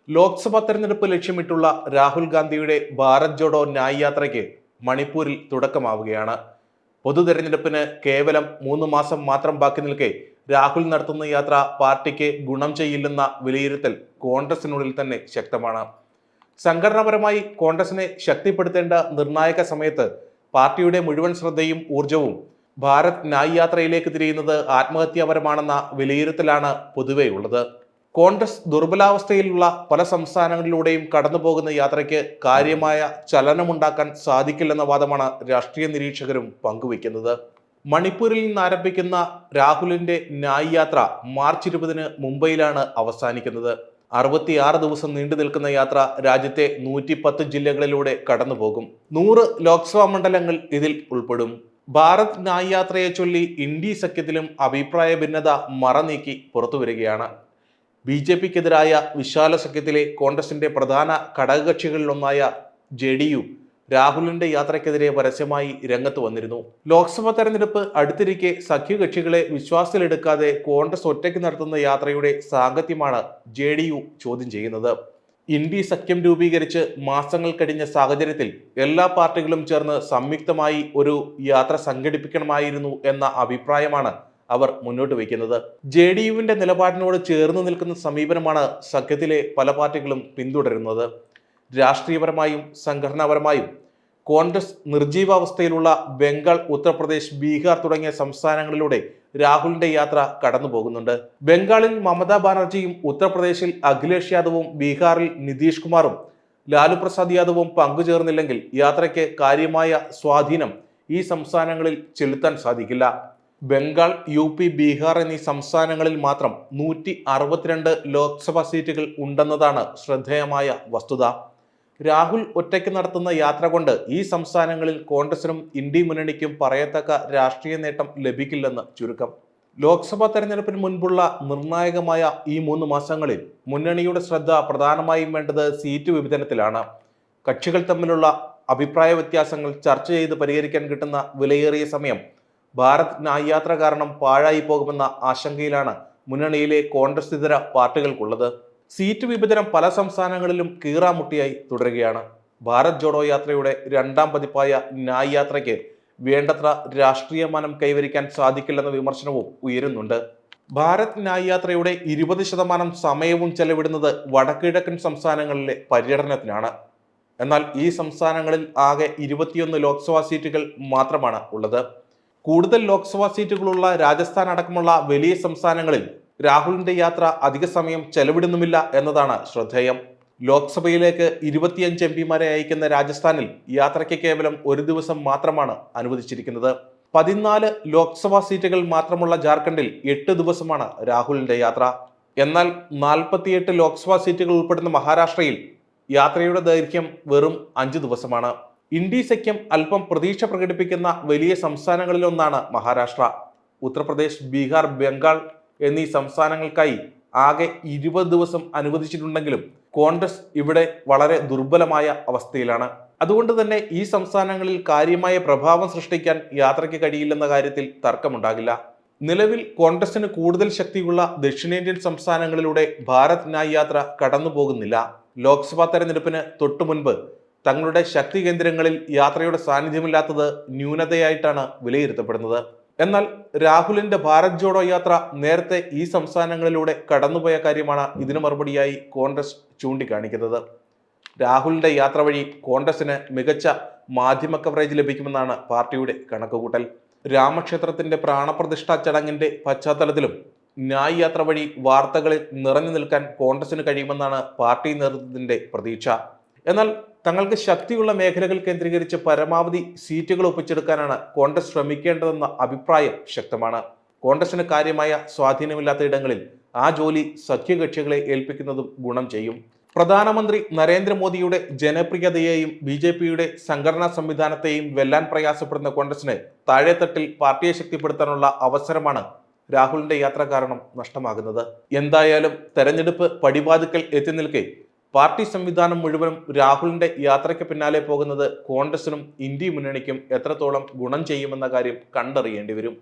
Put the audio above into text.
ലോക്സഭാ തെരഞ്ഞെടുപ്പ് ലക്ഷ്യമിട്ടുള്ള രാഹുൽ ഗാന്ധിയുടെ ഭാരത് ജോഡോ ന്യായ് യാത്രയ്ക്ക് മണിപ്പൂരിൽ തുടക്കമാവുകയാണ്. പൊതു തെരഞ്ഞെടുപ്പിന് കേവലം 3 മാസം മാത്രം ബാക്കി നിൽക്കെ രാഹുൽ നടത്തുന്ന യാത്ര പാർട്ടിക്ക് ഗുണം ചെയ്യില്ലെന്ന വിലയിരുത്തൽ കോൺഗ്രസിനുള്ളിൽ തന്നെ ശക്തമാണ്. സംഘടനാപരമായി കോൺഗ്രസിനെ ശക്തിപ്പെടുത്തേണ്ട നിർണായക സമയത്ത് പാർട്ടിയുടെ മുഴുവൻ ശ്രദ്ധയും ഊർജവും ഭാരത് ന്യായ് യാത്രയിലേക്ക് തിരിയുന്നത് ആത്മഹത്യാപരമാണെന്ന വിലയിരുത്തലാണ് പൊതുവെയുള്ളത്. കോൺഗ്രസ് ദുർബലാവസ്ഥയിലുള്ള പല സംസ്ഥാനങ്ങളിലൂടെയും കടന്നു പോകുന്ന യാത്രയ്ക്ക് കാര്യമായ ചലനമുണ്ടാക്കാൻ സാധിക്കില്ലെന്ന വാദമാണ് രാഷ്ട്രീയ നിരീക്ഷകരും പങ്കുവയ്ക്കുന്നത്. മണിപ്പൂരിൽ നിന്ന് ആരംഭിക്കുന്ന രാഹുലിന്റെ ന്യായ് യാത്ര മാർച്ച് 20 മുംബൈയിലാണ് അവസാനിക്കുന്നത്. 66 ദിവസം നീണ്ടു നിൽക്കുന്ന യാത്ര രാജ്യത്തെ 110 ജില്ലകളിലൂടെ കടന്നുപോകും. 100 ലോക്സഭാ മണ്ഡലങ്ങൾ ഇതിൽ ഉൾപ്പെടും. ഭാരത് ന്യായ് യാത്രയെ ചൊല്ലി ഇന്ത്യ സഖ്യത്തിലും അഭിപ്രായ ഭിന്നത മറനീക്കി പുറത്തുവരികയാണ്. BJPക്കെതിരായ വിശാല സഖ്യത്തിലെ കോൺഗ്രസിന്റെ പ്രധാന ഘടകകക്ഷികളിലൊന്നായ JDU രാഹുലിന്റെ യാത്രയ്ക്കെതിരെ പരസ്യമായി രംഗത്ത് വന്നിരുന്നു. ലോക്സഭാ തെരഞ്ഞെടുപ്പ് അടുത്തിരിക്കെ സഖ്യകക്ഷികളെ വിശ്വാസത്തിലെടുക്കാതെ കോൺഗ്രസ് ഒറ്റയ്ക്ക് നടത്തുന്ന യാത്രയുടെ സാങ്കത്യമാണ് JDU ചോദ്യം ചെയ്യുന്നത്. ഇന്ത്യ സഖ്യം രൂപീകരിച്ച് മാസങ്ങൾ കഴിഞ്ഞ സാഹചര്യത്തിൽ എല്ലാ പാർട്ടികളും ചേർന്ന് സംയുക്തമായി ഒരു യാത്ര സംഘടിപ്പിക്കണമായിരുന്നു എന്ന അഭിപ്രായമാണ് അവർ മുന്നോട്ട് വയ്ക്കുന്നത്. JDUവിന്റെ നിലപാടിനോട് ചേർന്ന് നിൽക്കുന്ന സമീപനമാണ് സഖ്യത്തിലെ പല പാർട്ടികളും പിന്തുടരുന്നത്. രാഷ്ട്രീയപരമായും സംഘടനാപരമായും കോൺഗ്രസ് നിർജീവാവസ്ഥയിലുള്ള ബംഗാൾ, ഉത്തർപ്രദേശ്, ബീഹാർ തുടങ്ങിയ സംസ്ഥാനങ്ങളിലൂടെ രാഹുലിന്റെ യാത്ര കടന്നു പോകുന്നുണ്ട്. ബംഗാളിൽ മമതാ ബാനർജിയും ഉത്തർപ്രദേശിൽ അഖിലേഷ് യാദവും ബീഹാറിൽ നിതീഷ് കുമാറും ലാലു പ്രസാദ് യാദവും പങ്കുചേർന്നില്ലെങ്കിൽ യാത്രയ്ക്ക് കാര്യമായ സ്വാധീനം ഈ സംസ്ഥാനങ്ങളിൽ ചെലുത്താൻ സാധിക്കില്ല. ബംഗാൾ, UP, ബീഹാർ എന്നീ സംസ്ഥാനങ്ങളിൽ മാത്രം 162 ലോക്സഭാ സീറ്റുകൾ ഉണ്ടെന്നതാണ് ശ്രദ്ധേയമായ വസ്തുത. രാഹുൽ ഒറ്റയ്ക്ക് നടത്തുന്ന യാത്ര കൊണ്ട് ഈ സംസ്ഥാനങ്ങളിൽ കോൺഗ്രസിനും ഇന്ത്യ മുന്നണിക്കും പറയത്തക്ക രാഷ്ട്രീയ നേട്ടം ലഭിക്കില്ലെന്ന് ചുരുക്കം. ലോക്സഭാ തെരഞ്ഞെടുപ്പിന് മുൻപുള്ള നിർണായകമായ ഈ 3 മാസങ്ങളിൽ മുന്നണിയുടെ ശ്രദ്ധ പ്രധാനമായും വേണ്ടത് സീറ്റ് വിഭജനത്തിലാണ്. കക്ഷികൾ തമ്മിലുള്ള അഭിപ്രായ വ്യത്യാസങ്ങൾ ചർച്ച ചെയ്ത് പരിഹരിക്കാൻ കിട്ടുന്ന വിലയേറിയ സമയം ഭാരത് ന്യായ് യാത്ര കാരണം പാഴായി പോകുമെന്ന ആശങ്കയിലാണ് മുന്നണിയിലെ കോൺഗ്രസ് ഇതര പാർട്ടികൾക്കുള്ളത്. സീറ്റ് വിഭജനം പല സംസ്ഥാനങ്ങളിലും കീറാമുട്ടിയായി തുടരുകയാണ്. ഭാരത് ജോഡോ യാത്രയുടെ 2ാം പതിപ്പായ ന്യായ് യാത്രയ്ക്ക് വേണ്ടത്ര രാഷ്ട്രീയ മാനം കൈവരിക്കാൻ സാധിക്കില്ലെന്ന വിമർശനവും ഉയരുന്നുണ്ട്. ഭാരത് ന്യായ് യാത്രയുടെ 20% സമയവും ചെലവിടുന്നത് വടക്കുകിഴക്കൻ സംസ്ഥാനങ്ങളിലെ പര്യടനത്തിനാണ്. എന്നാൽ ഈ സംസ്ഥാനങ്ങളിൽ ആകെ 21 ലോക്സഭാ സീറ്റുകൾ മാത്രമാണ് ഉള്ളത്. കൂടുതൽ ലോക്സഭാ സീറ്റുകളുള്ള രാജസ്ഥാൻ അടക്കമുള്ള വലിയ സംസ്ഥാനങ്ങളിൽ രാഹുലിന്റെ യാത്ര അധിക സമയം ചെലവിടുന്നുമില്ല എന്നതാണ് ശ്രദ്ധേയം. ലോക്സഭയിലേക്ക് 25 MPമാരെ അയക്കുന്ന രാജസ്ഥാനിൽ യാത്രയ്ക്ക് കേവലം 1 ദിവസം മാത്രമാണ് അനുവദിച്ചിരിക്കുന്നത്. 14 ലോക്സഭാ സീറ്റുകൾ മാത്രമുള്ള ജാർഖണ്ഡിൽ 8 ദിവസമാണ് രാഹുലിന്റെ യാത്ര. എന്നാൽ 48 ലോക്സഭാ സീറ്റുകൾ ഉൾപ്പെടുന്ന മഹാരാഷ്ട്രയിൽ യാത്രയുടെ ദൈർഘ്യം വെറും 5 ദിവസമാണ്. ഇന്ത്യ സഖ്യം അല്പം പ്രതീക്ഷ പ്രകടിപ്പിക്കുന്ന വലിയ സംസ്ഥാനങ്ങളിലൊന്നാണ് മഹാരാഷ്ട്ര. ഉത്തർപ്രദേശ്, ബീഹാർ, ബംഗാൾ എന്നീ സംസ്ഥാനങ്ങൾക്കായി ആകെ 20 ദിവസം അനുവദിച്ചിട്ടുണ്ടെങ്കിലും കോൺഗ്രസ് ഇവിടെ വളരെ ദുർബലമായ അവസ്ഥയിലാണ്. അതുകൊണ്ട് തന്നെ ഈ സംസ്ഥാനങ്ങളിൽ കാര്യമായ പ്രഭാവം സൃഷ്ടിക്കാൻ യാത്രയ്ക്ക് കഴിയില്ലെന്ന കാര്യത്തിൽ തർക്കമുണ്ടാകില്ല. നിലവിൽ കോൺഗ്രസിന് കൂടുതൽ ശക്തിയുള്ള ദക്ഷിണേന്ത്യൻ സംസ്ഥാനങ്ങളിലൂടെ ഭാരത് ന്യായ് യാത്ര കടന്നു പോകുന്നില്ല. ലോക്സഭാ തെരഞ്ഞെടുപ്പിന് തൊട്ടു മുൻപ് തങ്ങളുടെ ശക്തി കേന്ദ്രങ്ങളിൽ യാത്രയുടെ സാന്നിധ്യമില്ലാത്തത് ന്യൂനതയായിട്ടാണ് വിലയിരുത്തപ്പെടുന്നത്. എന്നാൽ രാഹുലിന്റെ ഭാരത് ജോഡോ യാത്ര നേരത്തെ ഈ സംസ്ഥാനങ്ങളിലൂടെ കടന്നുപോയ കാര്യമാണ് ഇതിനു മറുപടിയായി കോൺഗ്രസ് ചൂണ്ടിക്കാണിക്കുന്നത്. രാഹുലിന്റെ യാത്ര വഴി കോൺഗ്രസിന് മികച്ച മാധ്യമ കവറേജ് ലഭിക്കുമെന്നാണ് പാർട്ടിയുടെ കണക്കുകൂട്ടൽ. രാമക്ഷേത്രത്തിന്റെ പ്രാണപ്രതിഷ്ഠാ ചടങ്ങിന്റെ പശ്ചാത്തലത്തിലും ന്യായ് യാത്ര വഴി വാർത്തകളിൽ നിറഞ്ഞു നിൽക്കാൻ കോൺഗ്രസിന് കഴിയുമെന്നാണ് പാർട്ടി നേതൃത്വത്തിന്റെ പ്രതീക്ഷ. എന്നാൽ തങ്ങൾക്ക് ശക്തിയുള്ള മേഖലകൾ കേന്ദ്രീകരിച്ച് പരമാവധി സീറ്റുകൾ ഒപ്പിച്ചെടുക്കാനാണ് കോൺഗ്രസ് ശ്രമിക്കേണ്ടതെന്ന അഭിപ്രായം ശക്തമാണ്. കോൺഗ്രസിന് കാര്യമായ സ്വാധീനമില്ലാത്ത ഇടങ്ങളിൽ ആ ജോലി സഖ്യകക്ഷികളെ ഏൽപ്പിക്കുന്നതും ഗുണം ചെയ്യും. പ്രധാനമന്ത്രി നരേന്ദ്രമോദിയുടെ ജനപ്രിയതയെയും BJPയുടെ സംഘടനാ സംവിധാനത്തെയും വെല്ലാൻ പ്രയാസപ്പെടുന്ന കോൺഗ്രസിന് താഴെത്തട്ടിൽ പാർട്ടിയെ ശക്തിപ്പെടുത്താനുള്ള അവസരമാണ് രാഹുലിന്റെ യാത്ര കാരണം നഷ്ടമാകുന്നത്. എന്തായാലും തെരഞ്ഞെടുപ്പ് പടിവാതിക്കൽ എത്തി നിൽക്കെ പാർട്ടി സംവിധാനം മുഴുവനും രാഹുലിന്റെ യാത്രയ്ക്ക് പിന്നാലെ പോകുന്നത് കോൺഗ്രസിനും ഇന്ത്യ മുന്നണിക്കും എത്രത്തോളം ഗുണം ചെയ്യുമെന്ന കാര്യം കണ്ടറിയേണ്ടി വരും.